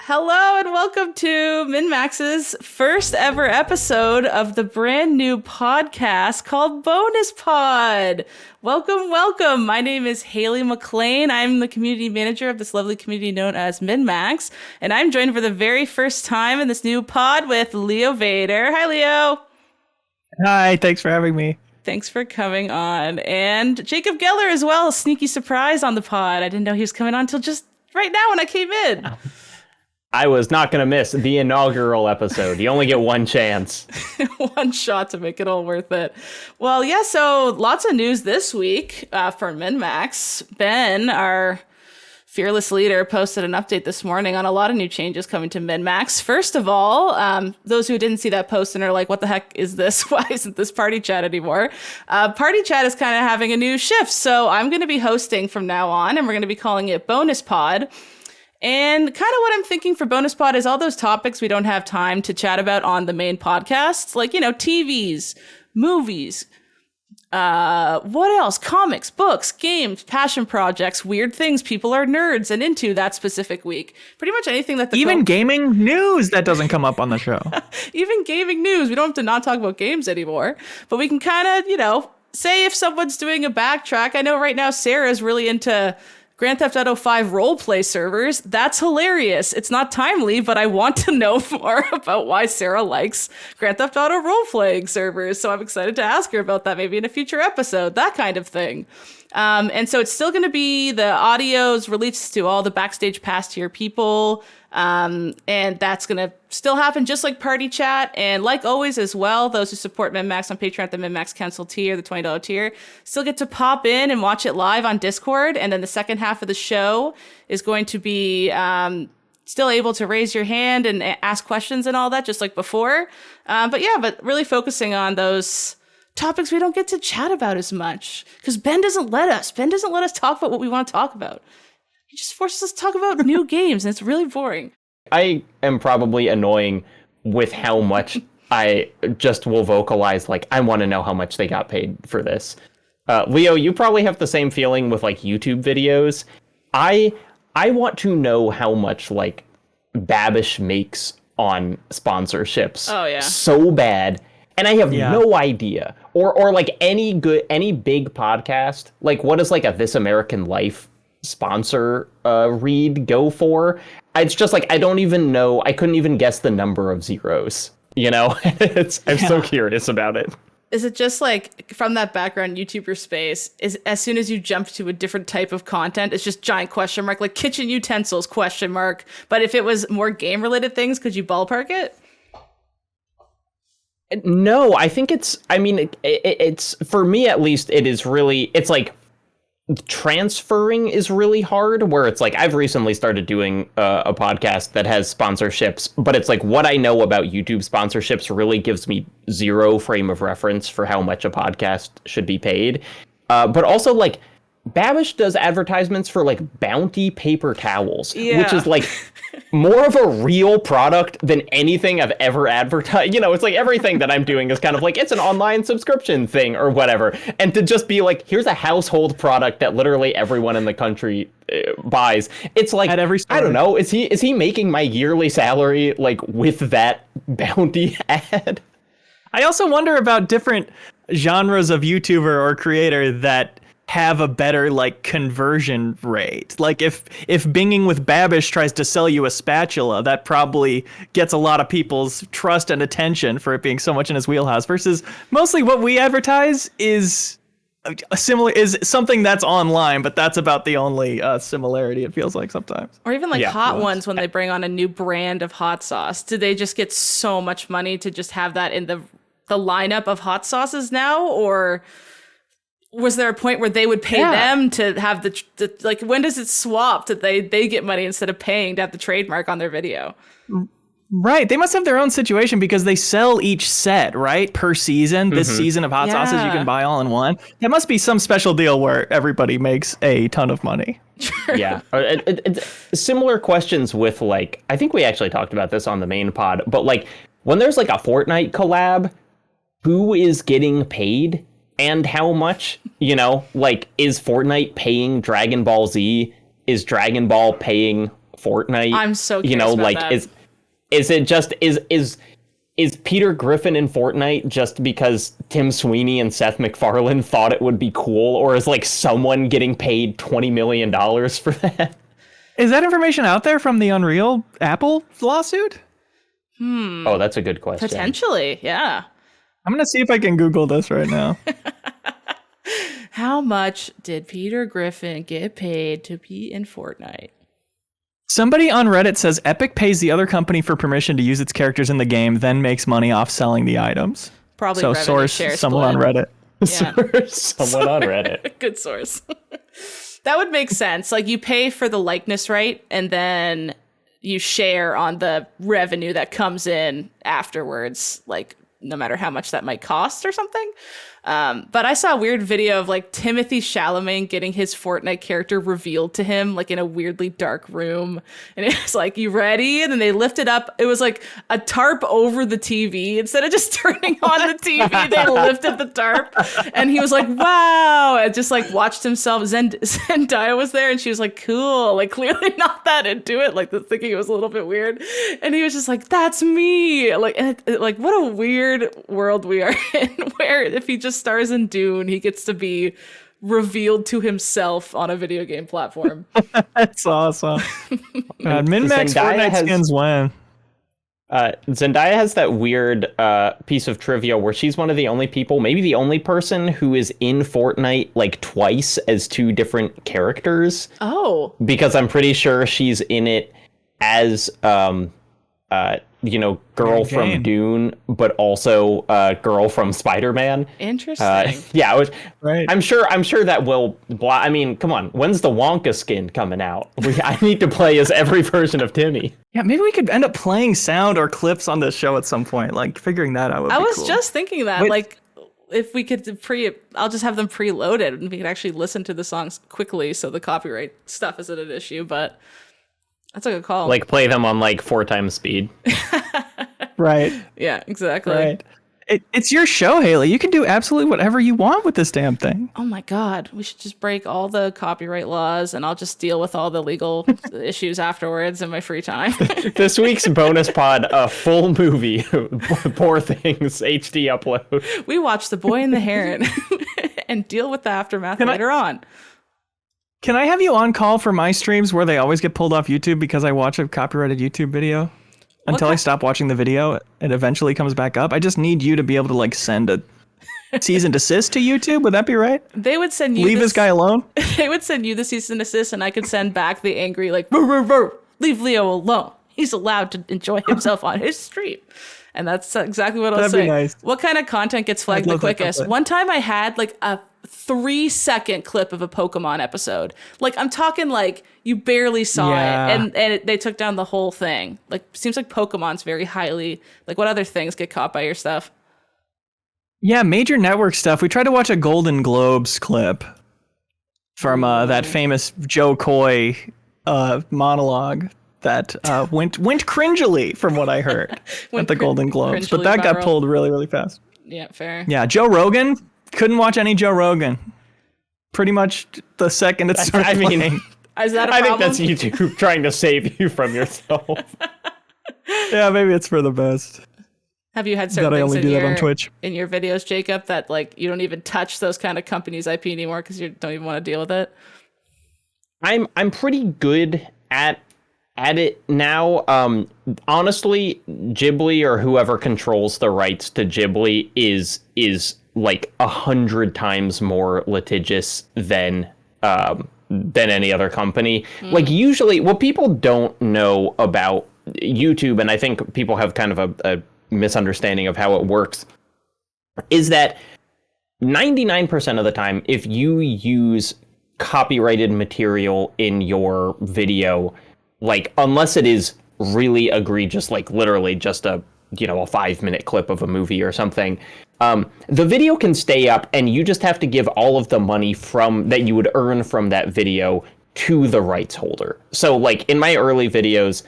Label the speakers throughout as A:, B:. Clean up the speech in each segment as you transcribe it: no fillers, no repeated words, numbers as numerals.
A: Hello and welcome to MinMax's first ever episode of the brand new podcast called Bonus Pod. Welcome, welcome. My name is Haley McLean. I'm the community manager of this lovely community known as MinMax, and I'm joined for the very first time in this new pod with Leo Vader. Hi, Leo.
B: Hi, thanks for having me.
A: Thanks for coming on. And Jacob Geller as well, a sneaky surprise on the pod. I didn't know he was coming on until just right now when I came in.
C: I was not going to miss the inaugural episode. You only get one chance.
A: One shot to make it all worth it. Well, yeah, so lots of news this week for MinMax. Ben, our fearless leader, posted an update this morning on a lot of new changes coming to MinMax. First of all, those who didn't see that post and are like, what the heck is this? Why isn't this Party Chat anymore? Party Chat is kind of having a new shift. So I'm going to be hosting from now on, and we're going to be calling it Bonus Pod. And kind of what I'm thinking for Bonus Pod is all those topics we don't have time to chat about on the main podcasts, like, TVs, movies, what else? Comics, books, games, passion projects, weird things people are nerds and into that specific week. Pretty much anything that
B: even gaming news that doesn't come up on the show.
A: Even gaming news. We don't have to not talk about games anymore, but we can kind of, say if someone's doing a backtrack. I know right now Sarah's really into Grand Theft Auto 5 roleplay servers. That's hilarious. It's not timely, but I want to know more about why Sarah likes Grand Theft Auto roleplaying servers. So I'm excited to ask her about that maybe in a future episode, that kind of thing. And so it's still going to be the audios released to all the Backstage Pass tier people. And that's going to still happen just like Party Chat. And like always as well, those who support MinMax on Patreon at the MinMax Cancel tier, the $20 tier, still get to pop in and watch it live on Discord. And then the second half of the show is going to be still able to raise your hand and ask questions and all that, just like before. But really focusing on those topics we don't get to chat about as much because Ben doesn't let us talk about what we want to talk about. He just forces us to talk about new games, and it's really boring.
C: I am probably annoying with how much I just will vocalize, like, I want to know how much they got paid for this. Leo, you probably have the same feeling with, like, YouTube videos. I want to know how much, like, Babish makes on sponsorships.
A: Oh, yeah. So
C: bad. And I have no idea. Or like any big podcast, like what is like a This American Life sponsor read go for? It's just like, I don't even know. I couldn't even guess the number of zeros, I'm so curious about it.
A: Is it just like from that background YouTuber space, is as soon as you jump to a different type of content, it's just giant question mark, like kitchen utensils question mark. But if it was more game related things, could you ballpark it?
C: No, I think it's for me at least, it's like transferring is really hard, where it's like I've recently started doing a podcast that has sponsorships, but it's like what I know about YouTube sponsorships really gives me zero frame of reference for how much a podcast should be paid. But also like Babish does advertisements for like Bounty paper towels, which is like more of a real product than anything I've ever advertised. It's like everything that I'm doing is kind of like, it's an online subscription thing or whatever. And to just be like, here's a household product that literally everyone in the country buys. It's like, at every store. I don't know. Is he making my yearly salary like with that Bounty ad?
B: I also wonder about different genres of YouTuber or creator that have a better like conversion rate. Like if Binging with Babish tries to sell you a spatula, that probably gets a lot of people's trust and attention for it being so much in his wheelhouse, versus mostly what we advertise is something that's online, but that's about the only similarity it feels like sometimes.
A: Or even like Hot Ones, when they bring on a new brand of hot sauce, do they just get so much money to just have that in the lineup of hot sauces now? Or was there a point where they would pay them to have the like, when does it swap that they get money instead of paying to have the trademark on their video?
B: Right. They must have their own situation because they sell each set, right? Per season. This season of hot sauces you can buy all in one. There must be some special deal where everybody makes a ton of money.
C: Yeah. Similar questions with like, I think we actually talked about this on the main pod, but like when there's like a Fortnite collab, who is getting paid? And how much, like, is Fortnite paying Dragon Ball Z? Is Dragon Ball paying Fortnite?
A: I'm so curious about that.
C: Is it just is Peter Griffin in Fortnite just because Tim Sweeney and Seth MacFarlane thought it would be cool, or is like someone getting paid $20 million for that?
B: Is that information out there from the Unreal Apple lawsuit?
C: Oh, that's a good question.
A: Potentially, yeah.
B: I'm gonna see if I can Google this right now.
A: How much did Peter Griffin get paid to be in Fortnite?
B: Somebody on Reddit says Epic pays the other company for permission to use its characters in the game, then makes money off selling the items.
A: Probably
B: so
A: revenue
B: source
A: share
B: someone
A: split.
B: on Reddit.
A: Yeah.
C: Someone on Reddit.
A: Good source. That would make sense. Like, you pay for the likeness right, and then you share on the revenue that comes in afterwards, like no matter how much that might cost or something. But I saw a weird video of like Timothy Chalamet getting his Fortnite character revealed to him, like in a weirdly dark room. And it was like, you ready? And then they lifted up. It was like a tarp over the TV. Instead of just turning on the TV, they lifted the tarp. And he was like, wow. And just like watched himself. Zendaya was there and she was like, cool. Like clearly not that into it. Like the thinking it was a little bit weird. And he was just like, that's me. Like, like what a weird world we are in, where if he just stars in Dune, he gets to be revealed to himself on a video game platform.
B: That's awesome. God, MinnMax Fortnite skins win.
C: Zendaya has that weird piece of trivia where she's one of the only people, maybe the only person, who is in Fortnite like twice as two different characters.
A: Oh.
C: Because I'm pretty sure she's in it as girl from Dune, but also girl from Spider-Man.
A: Interesting.
B: Right.
C: I'm sure that will. I mean, come on. When's the Wonka skin coming out? I need to play as every version of Timmy.
B: Yeah, maybe we could end up playing sound or clips on this show at some point. Like figuring that out would be cool.
A: I was just thinking that, like, if we could I'll just have them preloaded and we could actually listen to the songs quickly, so the copyright stuff isn't an issue. But that's a good call.
C: Like play them on like 4 times speed.
B: Right.
A: Yeah, exactly.
B: Right. It's your show, Haley. You can do absolutely whatever you want with this damn thing.
A: Oh my God. We should just break all the copyright laws and I'll just deal with all the legal issues afterwards in my free time.
C: This week's bonus pod, a full movie, Poor Things, HD upload.
A: We watch The Boy and the Heron and deal with the aftermath later on.
B: Can I have you on call for my streams where they always get pulled off YouTube because I watch a copyrighted YouTube video? Until I stop watching the video, it eventually comes back up. I just need you to be able to like send a cease and desist to YouTube. Would that be right?
A: They would send you
B: leave this guy alone.
A: They would send you the cease and desist, and I could send back the angry like, "Rrr, rrr, rrr. Leave Leo alone. He's allowed to enjoy himself on his stream." And that's exactly what I'll say.
B: That'd be nice.
A: What kind of content gets flagged the quickest? One time I had like a 3-second clip of a Pokemon episode. Like, I'm talking like you barely saw it, and they took down the whole thing. Like, seems like Pokemon's very highly, like, what other things get caught by your stuff?
B: Yeah, major network stuff. We tried to watch a Golden Globes clip from that famous Joe Coy monologue that went cringily, from what I heard, at the Golden Globes. But that got pulled really, really fast.
A: Yeah, fair.
B: Yeah, Joe Rogan. Couldn't watch any Joe Rogan. Pretty much the second it started playing.
A: Is that a problem?
C: I think that's YouTube trying to save you from yourself.
B: Yeah, maybe it's for the best.
A: Have you had certain
B: that I
A: things
B: only do that on Twitch
A: in your videos, Jacob, that like you don't even touch those kind of companies' IP anymore because you don't even want to deal with it?
C: I'm pretty good at it now. Honestly, Ghibli or whoever controls the rights to Ghibli is like 100 times more litigious than any other company. Like, usually what people don't know about YouTube, and I think people have kind of a misunderstanding of how it works, is that 99% of the time, if you use copyrighted material in your video, like, unless it is really egregious, like literally just a 5-minute clip of a movie or something, the video can stay up and you just have to give all of the money from that you would earn from that video to the rights holder. So like in my early videos,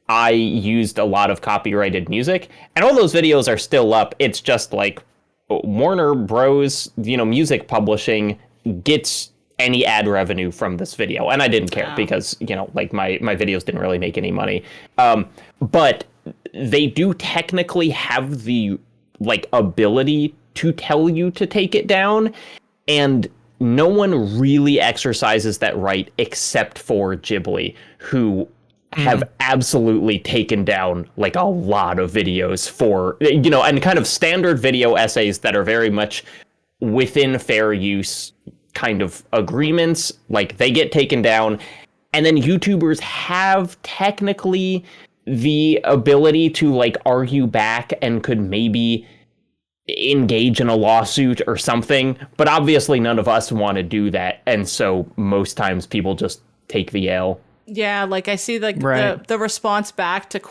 C: I used a lot of copyrighted music, and all those videos are still up. It's just like Warner Bros, music publishing gets any ad revenue from this video. And I didn't care because, you know, like my videos didn't really make any money. But they do technically have the like ability to tell you to take it down. And no one really exercises that right except for Ghibli, who have absolutely taken down like a lot of videos for, you know, and kind of standard video essays that are very much within fair use kind of agreements. Like they get taken down, and then YouTubers have technically the ability to like argue back and could maybe engage in a lawsuit or something, but obviously none of us want to do that, and so most times people just take the L.
A: Yeah, like I see like the response back to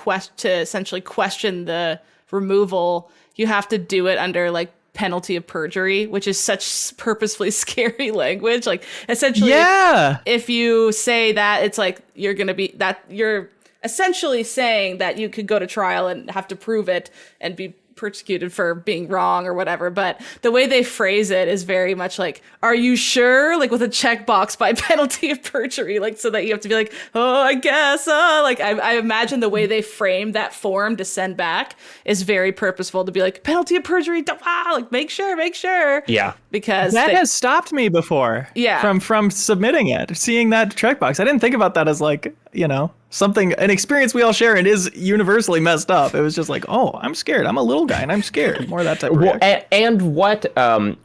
A: essentially question the removal. You have to do it under like penalty of perjury, which is such purposefully scary language. Like essentially, if you say that, it's like you're essentially saying that you could go to trial and have to prove it and be persecuted for being wrong or whatever. But the way they phrase it is very much like, are you sure? Like with a checkbox by penalty of perjury, like so that you have to be like, oh, I guess. Like I imagine the way they frame that form to send back is very purposeful, to be like penalty of perjury. Like make sure. Yeah, because
B: that has stopped me before.
A: Yeah,
B: from submitting it, seeing that checkbox. I didn't think about that as like, you know, an experience we all share and is universally messed up. It was just like, oh, I'm scared. I'm a little guy and I'm scared. More of that type of reaction.
C: And what,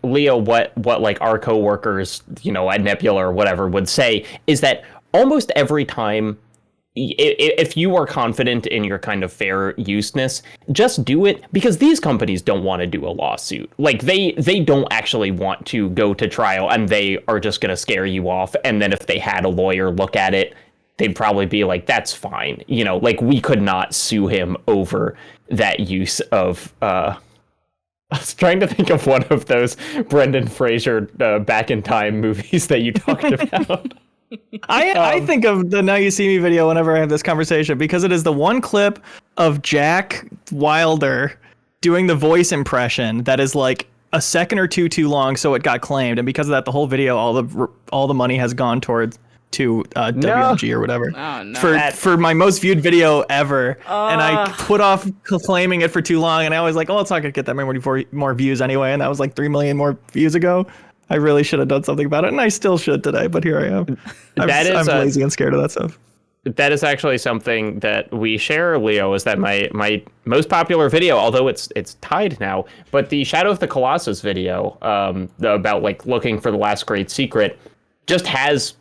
C: Leo, what like our coworkers, you know, at Nebula or whatever would say is that almost every time, if you are confident in your kind of fair useness, just do it, because these companies don't want to do a lawsuit. Like they don't actually want to go to trial, and they are just going to scare you off. And then if they had a lawyer look at it, they'd probably be like, that's fine. You know, like we could not sue him over that use of, I was trying to think of one of those Brendan Fraser Back in Time movies that you talked about.
B: I think of the Now You See Me video whenever I have this conversation, because it is the one clip of Jack Wilder doing the voice impression that is like a second or two too long, so it got claimed. And because of that, the whole video, all the money has gone towards to WMG or whatever.
A: Oh, no.
B: For my most viewed video ever. And I put off claiming it for too long, and I was like, oh, it's not gonna get that many more views anyway, and that was like 3 million more views ago. I really should have done something about it, and I still should today, but here I am. I'm lazy and scared of that stuff.
C: That is actually something that we share, Leo, is that my most popular video, although it's tied now, but the Shadow of the Colossus video about like looking for the last great secret just has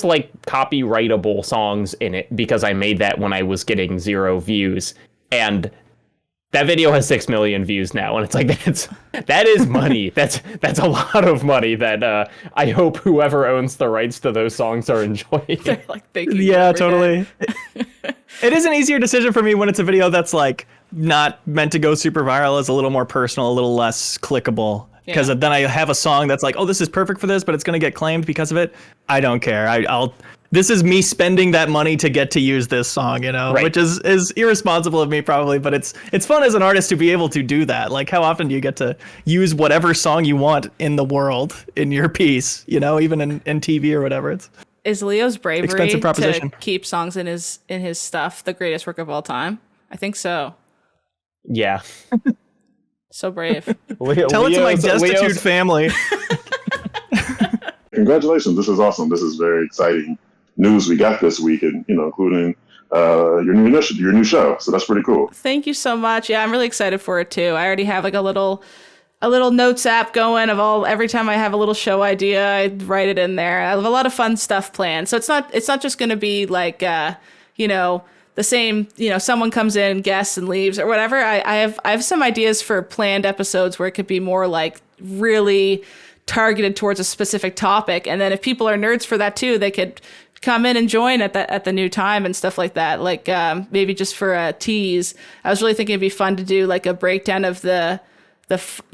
C: like copyrightable songs in it, because I made that when I was getting 0 views, and that video has 6 million views now, and it's like that is money. That's a lot of money that I hope whoever owns the rights to those songs are enjoying.
A: They're like
B: yeah, totally. It is an easier decision for me when it's a video that's like not meant to go super viral, is a little more personal, a little less clickable. Because then I have a song that's like, oh, this is perfect for this, but it's going to get claimed because of it. I don't care. This is me spending that money to get to use this song, you know, which is irresponsible of me probably, but it's fun as an artist to be able to do that. Like, how often do you get to use whatever song you want in the world in your piece, you know, even in TV or whatever?
A: Is Leo's bravery to keep songs in his stuff the greatest work of all time? I think so.
C: Yeah.
A: So brave.
B: Tell it to my destitute family.
D: Congratulations. This is awesome. This is very exciting news we got this week, and, you know, including your new show. So that's pretty cool.
A: Thank you so much. Yeah, I'm really excited for it too. I already have like a little notes app going of every time I have a little show idea, I write it in there. I have a lot of fun stuff planned. So it's not just going to be like, you know, the same, you know, someone comes in, guests, and leaves or whatever. I have some ideas for planned episodes where it could be more like really targeted towards a specific topic. And then if people are nerds for that too, they could come in and join at the new time and stuff like that. Like maybe just for a tease. I was really thinking it'd be fun to do like a breakdown of the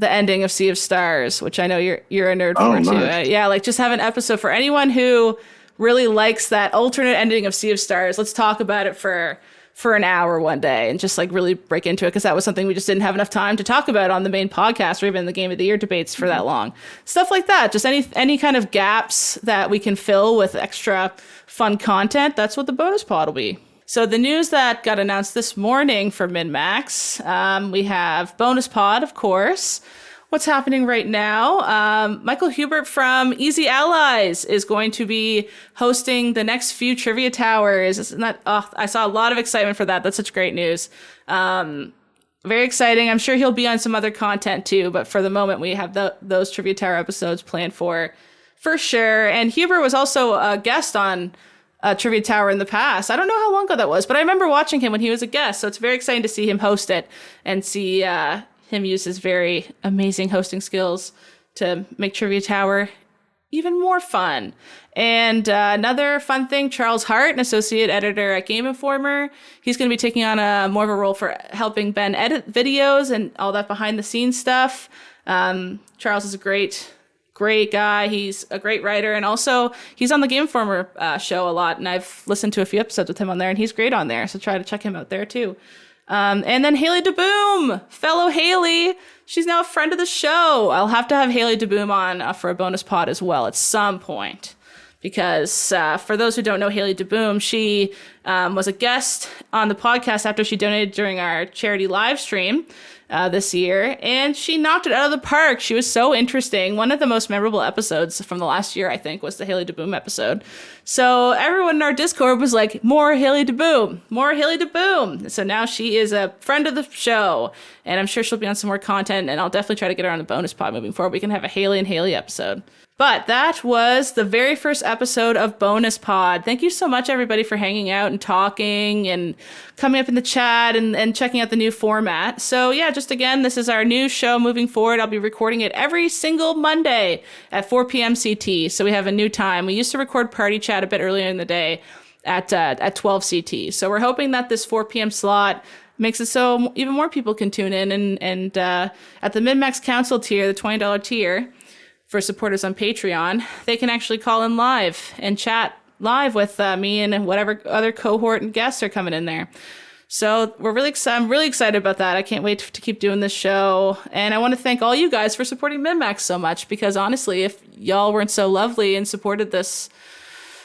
A: ending of Sea of Stars, which I know you're a nerd for too. Yeah, like just have an episode for anyone who really likes that alternate ending of Sea of Stars. Let's talk about it for for an hour one day and just like really break into it, because that was something we just didn't have enough time to talk about on the main podcast or even the Game of the Year debates for that long. Stuff like that, just any kind of gaps that we can fill with extra fun content, that's what the bonus pod will be. So the news that got announced this morning for MinMax, we have bonus pod, of course. What's happening right now? Michael Hubert from Easy Allies is going to be hosting the next few Trivia Towers. Isn't that, I saw a lot of excitement for that. That's such great news. Very exciting. I'm sure he'll be on some other content too, but for the moment we have those Trivia Tower episodes planned for sure. And Hubert was also a guest on Trivia Tower in the past. I don't know how long ago that was, but I remember watching him when he was a guest. So it's very exciting to see him host it and see him use his very amazing hosting skills to make Trivia Tower even more fun. And another fun thing, Charles Hart, an associate editor at Game Informer, he's going to be taking on more of a role for helping Ben edit videos and all that behind the scenes stuff. Charles is a great guy. He's a great writer, and also he's on the Game Informer show a lot, and I've listened to a few episodes with him on there, and he's great on there, so try to check him out there too. And then Haley DeBoom, fellow Haley. She's now a friend of the show. I'll have to have Haley DeBoom on for a bonus pod as well at some point. Because for those who don't know Haley DeBoom, she was a guest on the podcast after she donated during our charity live stream this year. And she knocked it out of the park. She was so interesting. One of the most memorable episodes from the last year, I think, was the Haley DeBoom episode. So everyone in our Discord was like, more Haley DeBoom, more Haley DeBoom. So now she is a friend of the show. And I'm sure she'll be on some more content. And I'll definitely try to get her on the bonus pod moving forward. We can have a Haley and Haley episode. But that was the very first episode of Bonus Pod. Thank you so much, everybody, for hanging out and talking and coming up in the chat and checking out the new format. So yeah, just again, this is our new show moving forward. I'll be recording it every single Monday at 4 p.m. CT. So we have a new time. We used to record Party Chat a bit earlier in the day at 12 CT. So we're hoping that this 4 p.m. slot makes it so even more people can tune in. And at the MinMax Council tier, the $20 tier, for supporters on Patreon, they can actually call in live and chat live with me and whatever other cohort and guests are coming in there. So I'm really excited about that. I can't wait to keep doing this show. And I want to thank all you guys for supporting MinMax so much, because honestly, if y'all weren't so lovely and supported this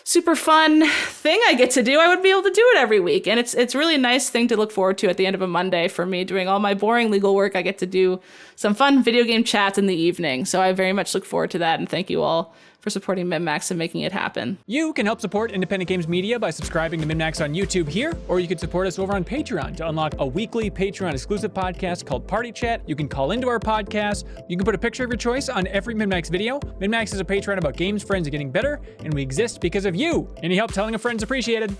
A: super fun thing I get to do, I wouldn't be able to do it every week. And it's really a nice thing to look forward to at the end of a Monday for me. Doing all my boring legal work, I get to do some fun video game chats in the evening. So I very much look forward to that, and thank you all for supporting MinMax and making it happen.
E: You can help support independent games media by subscribing to MinMax on YouTube here, or you can support us over on Patreon to unlock a weekly Patreon exclusive podcast called Party Chat. You can call into our podcast. You can put a picture of your choice on every MinMax video. MinMax is a Patreon about games, friends, and getting better, and we exist because of you. Any help telling a friend's appreciated.